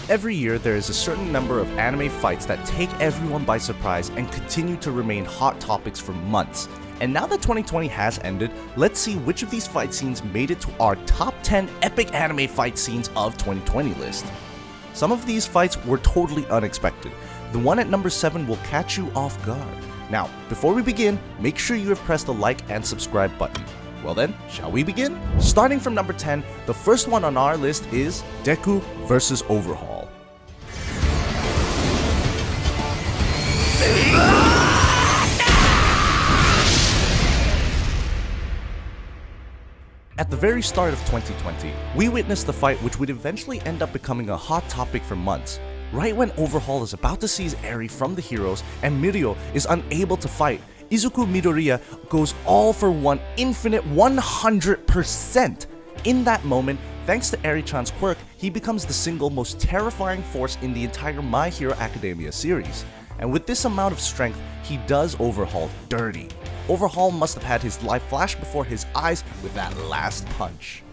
Every year, there is a certain number of anime fights that take everyone by surprise and continue to remain hot topics for months. And now that 2020 has ended, let's see which of these fight scenes made it to our top 10 epic anime fight scenes of 2020 list. Some of these fights were totally unexpected. The one at number 7 will catch you off guard. Now, before we begin, make sure you have pressed the like and subscribe button. Well then, shall we begin? Starting from number 10, the first one on our list is Deku vs. Overhaul. At the very start of 2020, we witnessed the fight which would eventually end up becoming a hot topic for months. Right when Overhaul is about to seize Eri from the heroes and Mirio is unable to fight, Izuku Midoriya goes all for one infinite 100%. In that moment, thanks to Eri-chan's quirk, he becomes the single most terrifying force in the entire My Hero Academia series. And with this amount of strength, he does Overhaul dirty. Overhaul must have had his life flash before his eyes with that last punch.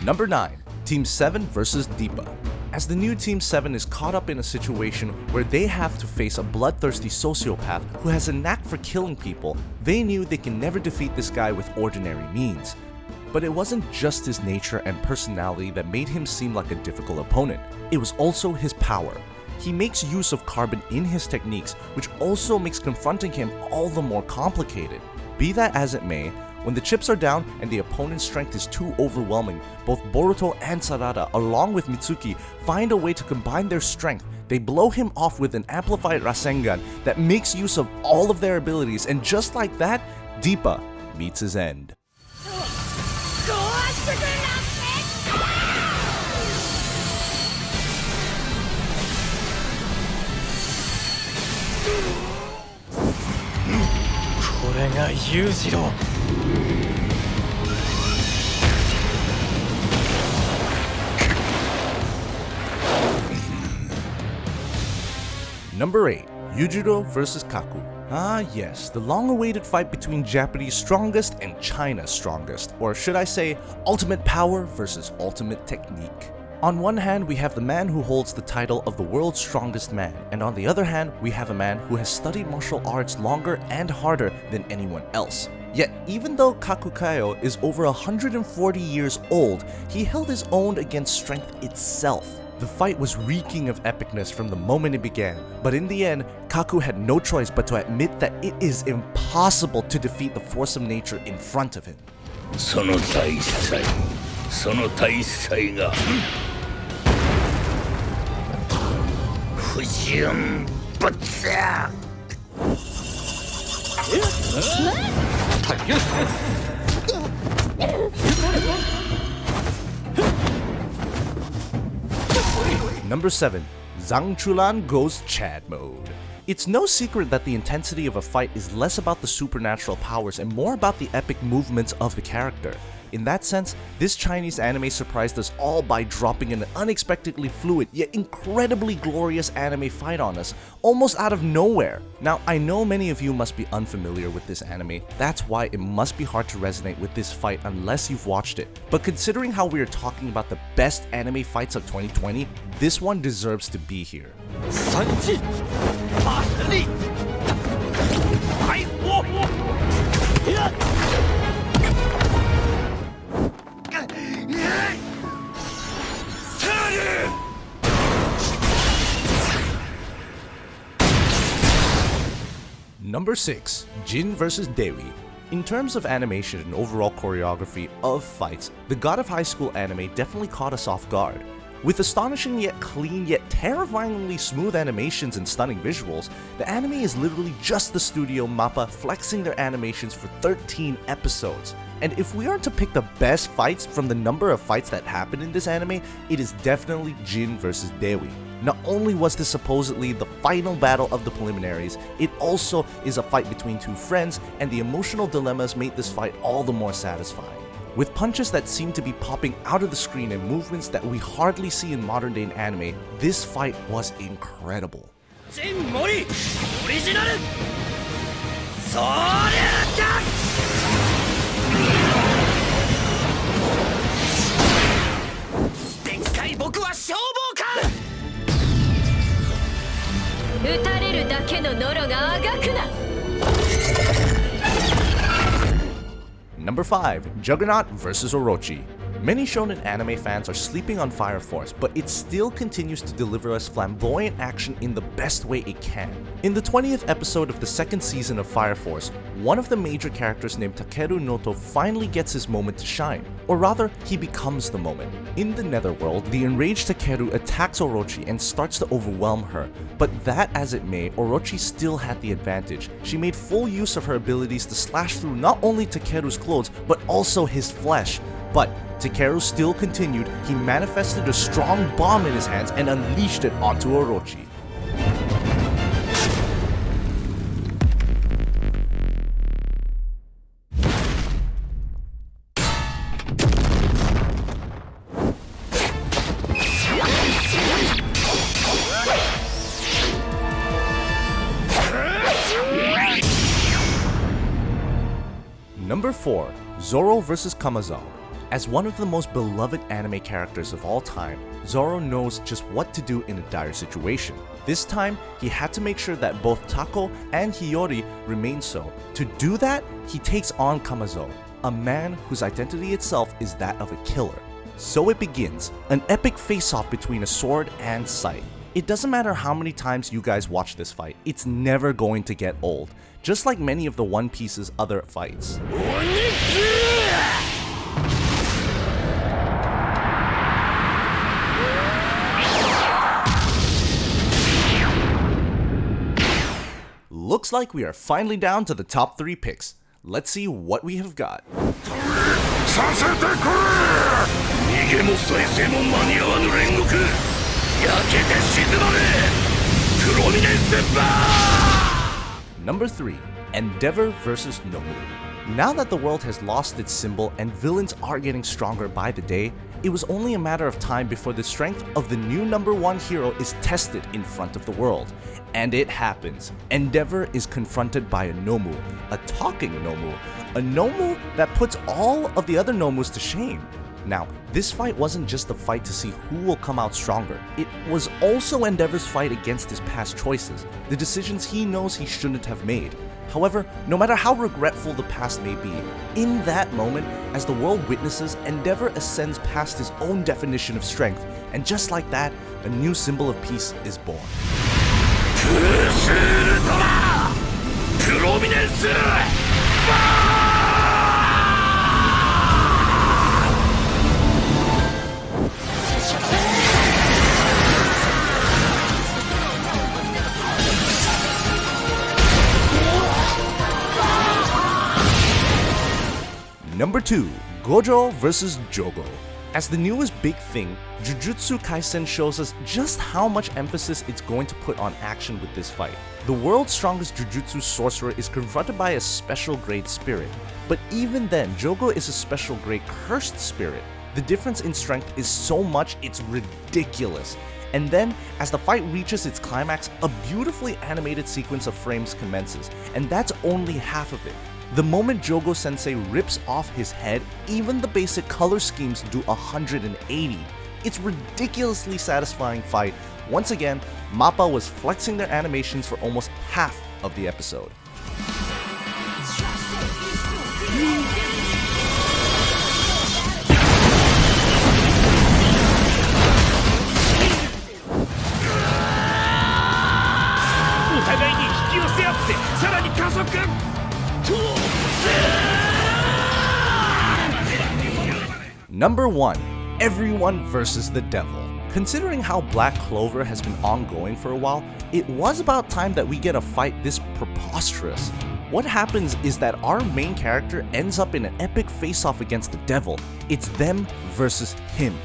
Number 9. Team 7 vs. Deepa. As the new Team 7 is caught up in a situation where they have to face a bloodthirsty sociopath who has a knack for killing people, they knew they can never defeat this guy with ordinary means. But it wasn't just his nature and personality that made him seem like a difficult opponent, it was also his power. He makes use of carbon in his techniques, which also makes confronting him all the more complicated. Be that as it may, when the chips are down and the opponent's strength is too overwhelming, both Boruto and Sarada, along with Mitsuki, find a way to combine their strength. They blow him off with an amplified Rasengan that makes use of all of their abilities, and just like that, Deepa meets his end. Number 8. Judo vs. Kaku. Ah yes, the long-awaited fight between Japanese strongest and China's strongest, or should I say, ultimate power versus ultimate technique. On one hand, we have the man who holds the title of the world's strongest man, and on the other hand, we have a man who has studied martial arts longer and harder than anyone else. Yet, even though Kakukayo is over 140 years old, he held his own against strength itself. The fight was reeking of epicness from the moment it began, but in the end, Kaku had no choice but to admit that it is impossible to defeat the force of nature in front of him. Number 7. Zhang Chulan goes Chad mode. It's no secret that the intensity of a fight is less about the supernatural powers and more about the epic movements of the character. In that sense, this Chinese anime surprised us all by dropping an unexpectedly fluid yet incredibly glorious anime fight on us, almost out of nowhere. Now, I know many of you must be unfamiliar with this anime, that's why it must be hard to resonate with this fight unless you've watched it. But considering how we are talking about the best anime fights of 2020, this one deserves to be here. Number 6. Jin vs. Devi. In terms of animation and overall choreography of fights, the God of High School anime definitely caught us off guard. With astonishing yet clean yet terrifyingly smooth animations and stunning visuals, the anime is literally just the studio MAPPA flexing their animations for 13 episodes. And if we are to pick the best fights from the number of fights that happen in this anime, it is definitely Jin vs. Devi. Not only was this supposedly the final battle of the preliminaries, it also is a fight between two friends, and the emotional dilemmas made this fight all the more satisfying. With punches that seem to be popping out of the screen and movements that we hardly see in modern day anime, this fight was incredible. Number 5. Juggernaut vs Orochi. Many shonen anime fans are sleeping on Fire Force, but it still continues to deliver us flamboyant action in the best way it can. In the 20th episode of the second season of Fire Force, one of the major characters named Takeru Noto finally gets his moment to shine, or rather, he becomes the moment. In the Netherworld, the enraged Takeru attacks Orochi and starts to overwhelm her, but that as it may, Orochi still had the advantage. She made full use of her abilities to slash through not only Takeru's clothes, but also his flesh. But Takeru still continued. He manifested a strong bomb in his hands and unleashed it onto Orochi. Number 4. Zorro vs Kamazar. As one of the most beloved anime characters of all time, Zorro knows just what to do in a dire situation. This time, he had to make sure that both Tako and Hiyori remain so. To do that, he takes on Kamazar, a man whose identity itself is that of a killer. So it begins, an epic face-off between a sword and scythe. It doesn't matter how many times you guys watch this fight, it's never going to get old, just like many of the One Piece's other fights. Looks like we are finally down to the top 3 picks. Let's see what we have got. Number 3. Endeavor vs Nomu. Now that the world has lost its symbol and villains are getting stronger by the day, it was only a matter of time before the strength of the new number 1 hero is tested in front of the world. And it happens. Endeavor is confronted by a Nomu, a talking Nomu, a Nomu that puts all of the other Nomus to shame. Now, this fight wasn't just a fight to see who will come out stronger, it was also Endeavor's fight against his past choices, the decisions he knows he shouldn't have made. However, no matter how regretful the past may be, in that moment, as the world witnesses, Endeavor ascends past his own definition of strength, and just like that, a new symbol of peace is born. Number 2. Gojo vs Joko. As the newest big thing, Jujutsu Kaisen shows us just how much emphasis it's going to put on action with this fight. The world's strongest Jujutsu sorcerer is confronted by a special grade spirit, but even then, Joko is a special grade cursed spirit. The difference in strength is so much it's ridiculous. And then, as the fight reaches its climax, a beautifully animated sequence of frames commences, and that's only half of it. The moment Jogo Sensei rips off his head, even the basic color schemes do 180. It's ridiculously satisfying fight. Once again, MAPPA was flexing their animations for almost half of the episode. Number 1. Everyone vs the Devil. Considering how Black Clover has been ongoing for a while, it was about time that we get a fight this preposterous. What happens is that our main character ends up in an epic face-off against the Devil. It's them versus him.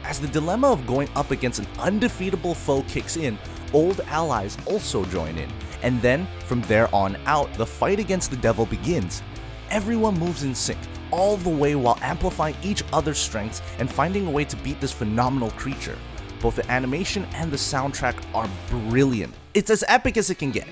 As the dilemma of going up against an undefeatable foe kicks in, old allies also join in, and then from there on out, the fight against the devil begins. Everyone moves in sync, all the way while amplifying each other's strengths and finding a way to beat this phenomenal creature. Both the animation and the soundtrack are brilliant. It's as epic as it can get.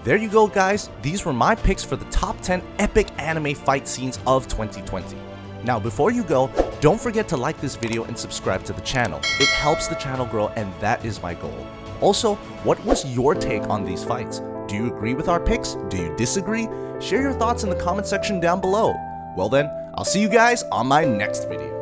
There you go, guys. These were my picks for the top 10 epic anime fight scenes of 2020. Now, before you go, don't forget to like this video and subscribe to the channel. It helps the channel grow, and that is my goal. Also, what was your take on these fights? Do you agree with our picks? Do you disagree? Share your thoughts in the comment section down below. Well then, I'll see you guys on my next video.